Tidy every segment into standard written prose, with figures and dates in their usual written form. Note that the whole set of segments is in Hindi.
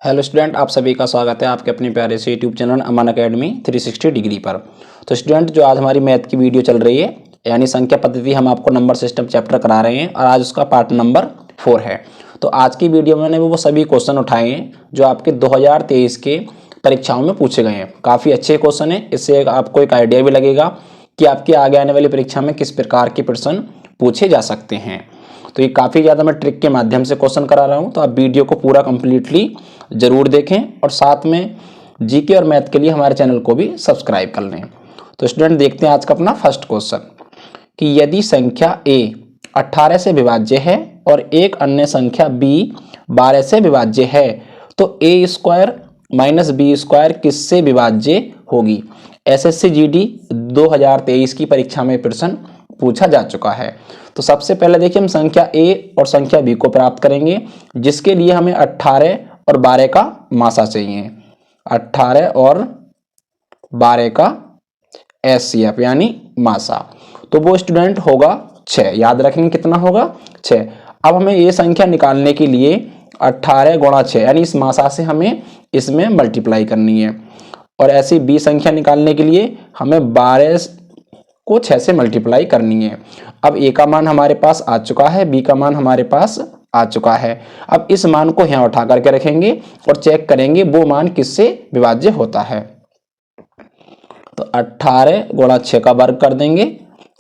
हेलो स्टूडेंट, आप सभी का स्वागत है आपके अपने प्यारे से यूट्यूब चैनल अमन अकेडमी 360 डिग्री पर। तो स्टूडेंट, जो आज हमारी मैथ की वीडियो चल रही है यानी संख्या पद्धति, हम आपको नंबर सिस्टम चैप्टर करा रहे हैं और आज उसका पार्ट नंबर 4 है। तो आज की वीडियो में मैंने वो सभी क्वेश्चन उठाए हैं जो आपके 2023 के परीक्षाओं में पूछे गए हैं। काफ़ी अच्छे क्वेश्चन हैं, इससे आपको एक आइडिया भी लगेगा कि आपकी आगे आने वाली परीक्षा में किस प्रकार के प्रश्न पूछे जा सकते हैं। तो ये काफ़ी ज़्यादा मैं ट्रिक के माध्यम से क्वेश्चन करा रहा हूँ, तो आप वीडियो को पूरा कंप्लीटली ज़रूर देखें और साथ में जीके और मैथ के लिए हमारे चैनल को भी सब्सक्राइब कर लें। तो स्टूडेंट, देखते हैं आज का अपना फर्स्ट क्वेश्चन कि यदि संख्या a 18 से विभाज्य है और एक अन्य संख्या b 12 से विभाज्य है तो a square minus b square किससे विभाज्य होगी। एसएससी जीडी 2023 की परीक्षा में प्रश्न पूछा जा चुका है। तो सबसे पहले देखिए, हम संख्या a और संख्या b को प्राप्त करेंगे, जिसके लिए हमें 18 और 12 का मासा चाहिए। 18 और 12 का एचसीएफ यानी मासा, तो वो स्टूडेंट होगा 6। याद रखेंगे कितना होगा, 6। अब हमें ये संख्या निकालने के लिए 18 गुणा 6 यानी इस मासा से हमें इसमें मल्टीप्लाई करनी है, और ऐसी बी संख्या निकालने के लिए हमें 12 को 6 से मल्टीप्लाई करनी है। अब ए का मान हमारे पास आ चुका है, बी का मान हमारे पास आ चुका है। अब इस मान को यहाँ उठा करके रखेंगे और चेक करेंगे वो मान किससे विभाज्य होता है। तो 18 गुणा 6 का वर्ग कर देंगे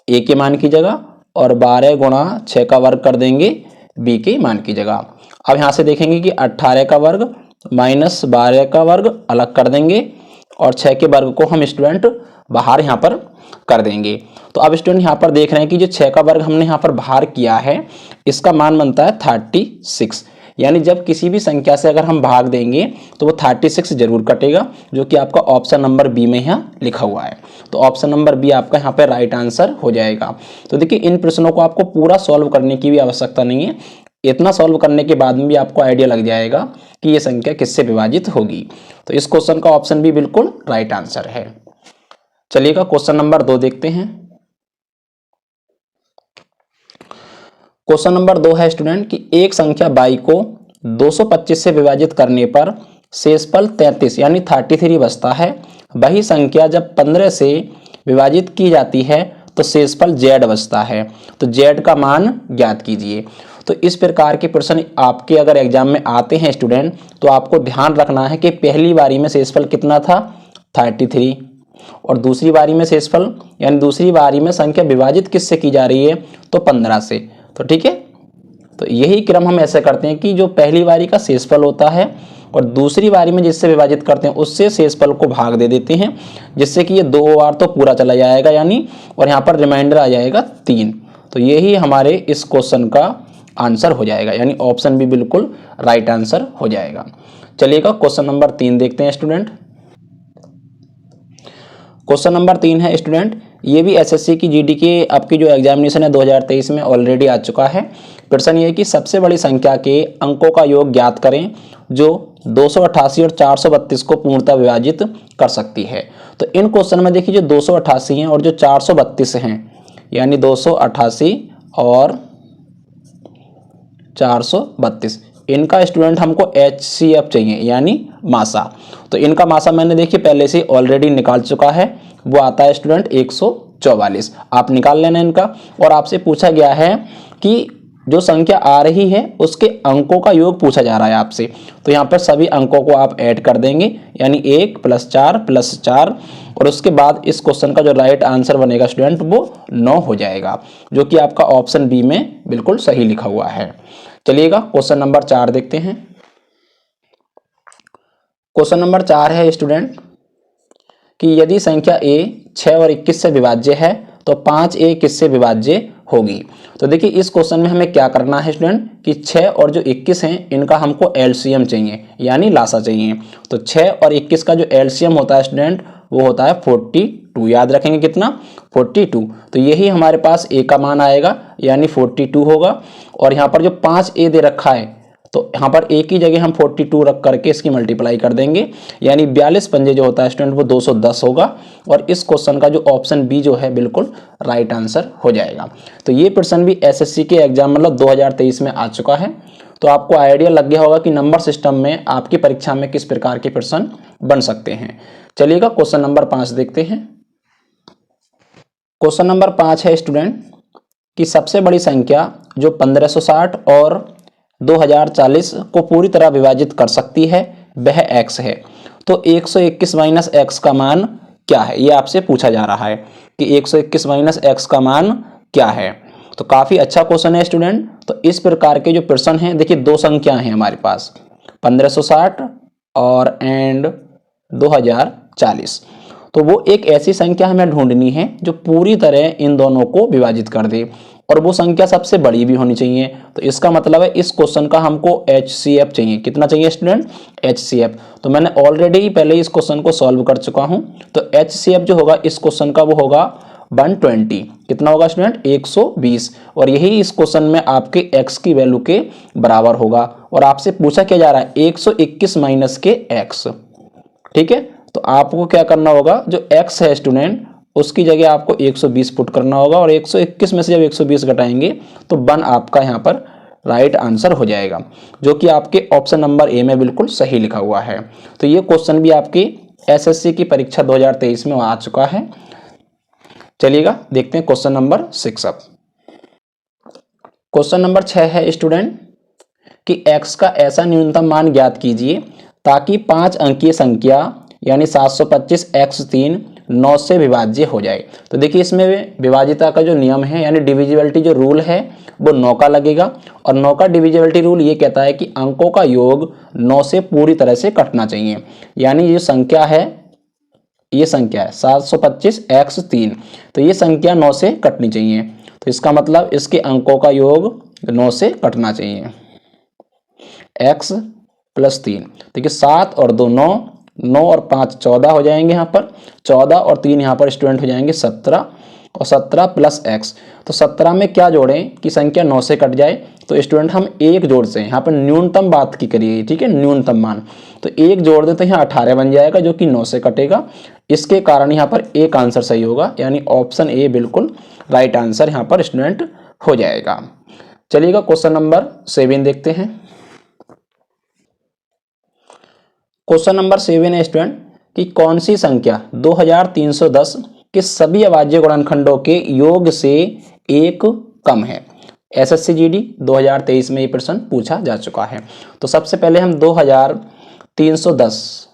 ए के मान की जगह, और 12 गुणा 6 का वर्ग कर देंगे बी के मान की जगह। अब यहाँ से देखेंगे कि 18 का वर्ग माइनस 12 का वर्ग अलग कर देंगे और 6 के वर्ग को हम स्टूडेंट बाहर यहाँ पर कर देंगे। तो अब स्टूडेंट यहाँ पर देख रहे हैं कि जो 6 का वर्ग हमने यहाँ पर बाहर किया है, इसका मान बनता है 36। यानी जब किसी भी संख्या से अगर हम भाग देंगे तो वो 36 जरूर कटेगा, जो कि आपका ऑप्शन नंबर बी में यहाँ लिखा हुआ है। तो ऑप्शन नंबर बी आपका यहाँ पे राइट आंसर हो जाएगा। तो देखिए, इन प्रश्नों को आपको पूरा सॉल्व करने की भी आवश्यकता नहीं है, इतना सॉल्व करने के बाद में भी आपको आइडिया लग जाएगा कि ये संख्या किससे विभाजित होगी। तो इस क्वेश्चन का ऑप्शन बी बिल्कुल राइट आंसर है। चलिएगा क्वेश्चन नंबर 2 देखते हैं। क्वेश्चन नंबर 2 है स्टूडेंट कि एक संख्या बाई को 225 से विभाजित करने पर शेषफल 33 यानी 33 बचता है। वही संख्या जब 15 से विभाजित की जाती है तो शेषफल z बचता है। तो z का मान ज्ञात कीजिए। तो इस प्रकार के प्रश्न आपके अगर एग्जाम में आते हैं स्टूडेंट, तो आपको ध्यान रखना है कि पहली बारी में शेषफल कितना था, 33, और दूसरी बारी में शेषफल यानी दूसरी बारी में संख्या विभाजित किससे की जा रही है, तो 15 से। तो ठीक है, तो यही क्रम हम ऐसे करते हैं कि जो पहली बारी का शेषफल होता है और दूसरी बारी में जिससे विभाजित करते हैं उससे शेषफल को भाग दे देते हैं, जिससे कि ये 2 बार तो पूरा चला जाएगा यानी, और यहाँ पर रिमाइंडर आ जाएगा 3। तो यही हमारे इस क्वेश्चन का आंसर हो जाएगा, यानी ऑप्शन भी बिल्कुल राइट आंसर हो जाएगा। चलिएगा क्वेश्चन नंबर 3 देखते हैं स्टूडेंट। क्वेश्चन नंबर 3 है स्टूडेंट, ये भी एसएससी की जीडी के आपकी जो एग्जामिनेशन है 2023 में ऑलरेडी आ चुका है। प्रश्न ये है कि सबसे बड़ी संख्या के अंकों का योग ज्ञात करें जो 288 और 432 को पूर्णतः विभाजित कर सकती है। तो इन क्वेश्चन में देखिए, जो 288 हैं और जो 432 हैं, यानी 288 और 432, इनका स्टूडेंट हमको एचसीएफ चाहिए यानी मासा। तो इनका मासा मैंने देखिए पहले से ऑलरेडी निकाल चुका है, वो आता है स्टूडेंट 144। आप निकाल लेना इनका। और आपसे पूछा गया है कि जो संख्या आ रही है उसके अंकों का योग पूछा जा रहा है आपसे। तो यहाँ पर सभी अंकों को आप ऐड कर देंगे, यानी 1 + 4 + 4, और उसके बाद इस क्वेश्चन का जो राइट आंसर बनेगा स्टूडेंट वो 9 हो जाएगा, जो कि आपका ऑप्शन बी में बिल्कुल सही लिखा हुआ है। चलिएगा क्वेश्चन नंबर 4 देखते हैं। क्वेश्चन नंबर 4 है स्टूडेंट कि यदि संख्या a 6 और 21 से विभाज्य है तो 5a किससे विभाज्य होगी। तो देखिए, इस क्वेश्चन में हमें क्या करना है स्टूडेंट कि 6 और जो 21 हैं इनका हमको एलसीएम चाहिए यानी लासा चाहिए। तो 6 और 21 का जो एलसीएम होता है स्टूडेंट वो होता है 42। याद रखेंगे कितना, 42। तो यही हमारे पास a का मान आएगा यानी 42 होगा। और यहाँ पर जो 5a दे रखा है, तो यहाँ पर a की जगह हम 42 रख करके इसकी मल्टीप्लाई कर देंगे, यानी 42 पंजे जो होता है स्टूडेंट वो 210 होगा। और इस क्वेश्चन का जो ऑप्शन बी जो है बिल्कुल राइट आंसर हो जाएगा। तो ये प्रश्न भी एसएससी के एग्जाम मतलब 2023 में आ चुका है। तो आपको आइडिया लग गया होगा कि नंबर सिस्टम में आपकी परीक्षा में किस प्रकार के प्रश्न बन सकते हैं। चलिएगा क्वेश्चन नंबर 5 देखते हैं। क्वेश्चन नंबर 5 है स्टूडेंट कि सबसे बड़ी संख्या जो 1560 और 2040 को पूरी तरह विभाजित कर सकती है वह x है। तो 121 माइनस एक्स का मान क्या है, ये आपसे पूछा जा रहा है कि 121 माइनस एक्स का मान क्या है। तो काफ़ी अच्छा क्वेश्चन है स्टूडेंट। तो इस प्रकार के जो प्रश्न हैं, देखिए दो संख्या हैं हमारे पास 1560 और एंड 2040। तो वो एक ऐसी संख्या हमें ढूंढनी है जो पूरी तरह इन दोनों को विभाजित कर दे और वो संख्या सबसे बड़ी भी होनी चाहिए। तो इसका मतलब है इस क्वेश्चन का हमको HCF चाहिए। कितना चाहिए स्टूडेंट? HCF। तो मैंने ऑलरेडी पहले इस क्वेश्चन को सॉल्व कर चुका हूं। तो HCF जो होगा इस क्वेश्चन का वो होगा 120। कितना होगा स्टूडेंट? 120। और यही इस क्वेश्चन में आपके x की वैल्यू के बराबर होगा। और आपसे पूछा क्या जा रहा है? 121 माइनस के x। ठीक है, तो आपको क्या करना होगा, जो x है स्टूडेंट उसकी जगह आपको 120 पुट करना होगा और 121 में से जब 120 घटाएंगे तो 1 आपका यहाँ पर राइट आंसर हो जाएगा, जो कि आपके ऑप्शन नंबर ए में बिल्कुल सही लिखा हुआ है। तो ये क्वेश्चन भी आपकी एसएससी की परीक्षा 2023 में आ चुका है। चलिएगा देखते हैं क्वेश्चन नंबर 6 अब। क्वेश्चन नंबर 6 है स्टूडेंट कि x का ऐसा न्यूनतम मान ज्ञात कीजिए ताकि 5 अंकीय संख्या यानी 725x3 9 से विभाज्य हो जाए। तो देखिए इसमें विभाज्यता का जो नियम है यानी डिविजिबिलिटी जो रूल है वो 9 का लगेगा। और 9 का डिविजिबिलिटी रूल ये कहता है कि अंकों का योग 9 से पूरी तरह से कटना चाहिए। यानी ये संख्या है 725x3, तो ये संख्या 9 से कटनी चाहिए। तो इसका मतलब इसके अंकों का योग 9 से कटना चाहिए। x + 3, देखिए 7 और 2 9, 9 और 5 14 हो जाएंगे। यहाँ पर 14 और 3 यहाँ पर स्टूडेंट हो जाएंगे 17 और 17 + x। तो 17 में क्या जोड़ें कि संख्या 9 से कट जाए? तो स्टूडेंट हम एक जोड़ से, यहाँ पर न्यूनतम बात की करिए, ठीक है, न्यूनतम मान। तो एक जोड़ दें तो यहाँ 18 बन जाएगा जो कि 9 से कटेगा। इसके कारण यहाँ पर एक आंसर सही होगा, यानी ऑप्शन ए बिल्कुल राइट आंसर यहाँ पर स्टूडेंट हो जाएगा। चलिएगा क्वेश्चन नंबर 7 देखते हैं। क्वेश्चन नंबर 7 है स्टूडेंट कि कौन सी संख्या 2310 के सभी अभाज्य गुणनखंडों के योग से एक कम है। एसएससी जीडी 2023 में ये प्रश्न पूछा जा चुका है। तो सबसे पहले हम 2310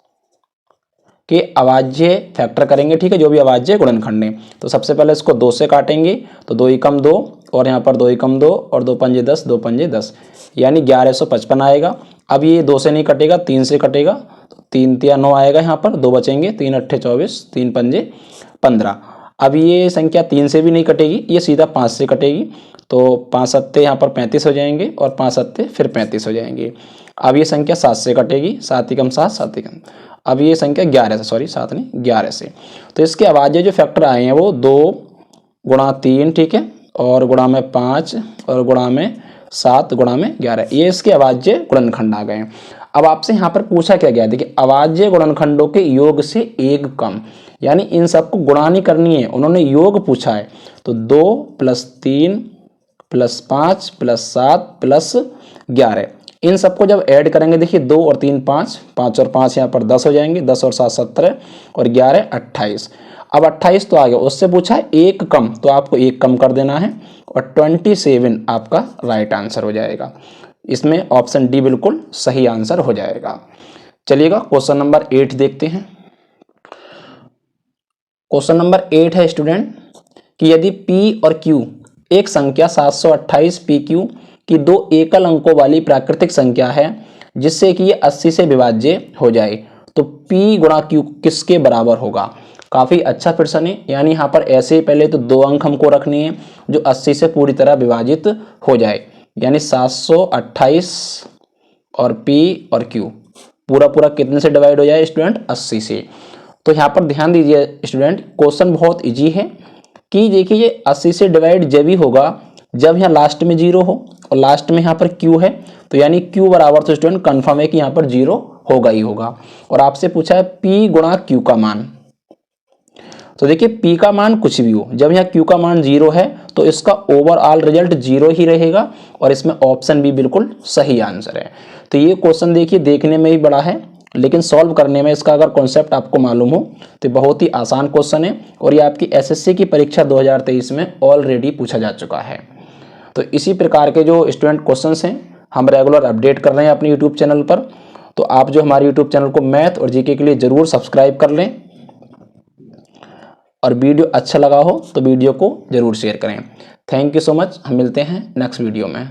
के अभाज्य फैक्टर करेंगे, ठीक है, जो भी अभाज्य गुणनखंड है। तो सबसे पहले इसको 2 से काटेंगे तो 2 × 2 और यहाँ पर 2 × 2 और 2 × 10, 2 × 10 यानी 1155 आएगा। अब ये 2 से नहीं कटेगा, 3 से कटेगा। 3 × 9 आएगा, यहाँ पर 2 बचेंगे, 3 × 8 = 24, 3 × 5 = 15। अब ये संख्या 3 से भी नहीं कटेगी, ये सीधा 5 से कटेगी। तो 5 × 7 यहाँ पर 35 हो जाएंगे और 5 × 7 फिर 35 हो जाएंगे। अब ये संख्या 7 से कटेगी, 7 × 7 7 × अब ये संख्या 11 से, सॉरी 7 नहीं 11 से। तो इसके अभाज्य जो फैक्टर आए हैं वो 2 × 3, ठीक है, और गुणा में 5 और गुणा में 7 गुणा में 11, ये इसके अभाज्य गुणनखंड आ गए। अब आपसे यहाँ पर पूछा क्या गया, देखिए अभाज्य गुणनखंडों के योग से एक कम, यानी इन सबको गुणा नहीं करनी है, उन्होंने योग पूछा है। तो 2 + 3 + 5 + 7 + 11, इन सबको जब ऐड करेंगे, देखिए 2 और 3 5, 5 और 5 यहाँ पर 10 हो जाएंगे, 10 और 7 17 और 11 28। अब 28 तो आ गया, उससे पूछा है एक कम, तो आपको एक कम कर देना है और 27 आपका राइट आंसर हो जाएगा। इसमें ऑप्शन डी बिल्कुल सही आंसर हो जाएगा। चलिएगा क्वेश्चन नंबर 8 देखते हैं। क्वेश्चन नंबर 8 है स्टूडेंट कि यदि p और q एक संख्या 728 pq की 2 एकल अंकों वाली प्राकृतिक संख्या है जिससे कि ये 80 से विभाज्य हो जाए, तो p × q किसके बराबर होगा? काफ़ी अच्छा प्रश्न है। यानी यहाँ पर ऐसे ही पहले तो 2 अंक हमको रखनी है जो 80 से पूरी तरह विभाजित हो जाए, यानी 728 और p और q पूरा कितने से डिवाइड हो जाए स्टूडेंट? 80 से। तो यहाँ पर ध्यान दीजिए स्टूडेंट, क्वेश्चन बहुत इजी है कि देखिए ये 80 से डिवाइड जब ही होगा जब यहाँ लास्ट में 0 हो और लास्ट में यहाँ पर q है, तो यानी q बराबर, तो स्टूडेंट कन्फर्म है कि यहाँ पर 0 होगा ही होगा। और आपसे पूछा है p × q का मान, तो देखिए पी का मान कुछ भी हो, जब यहाँ क्यू का मान 0 है तो इसका ओवरऑल रिजल्ट 0 ही रहेगा और इसमें ऑप्शन भी बिल्कुल सही आंसर है। तो ये क्वेश्चन देखिए देखने में ही बड़ा है, लेकिन सॉल्व करने में इसका अगर कॉन्सेप्ट आपको मालूम हो तो बहुत ही आसान क्वेश्चन है और ये आपकी एसएससी की परीक्षा 2023 में ऑलरेडी पूछा जा चुका है। तो इसी प्रकार के जो स्टूडेंट क्वेश्चंस हैं हम रेगुलर अपडेट कर रहे हैं अपने यूट्यूब चैनल पर। तो आप जो हमारे यूट्यूब चैनल को मैथ और जीके के लिए ज़रूर सब्सक्राइब कर लें और वीडियो अच्छा लगा हो तो वीडियो को ज़रूर शेयर करें। थैंक यू सो मच, हम मिलते हैं नेक्स्ट वीडियो में।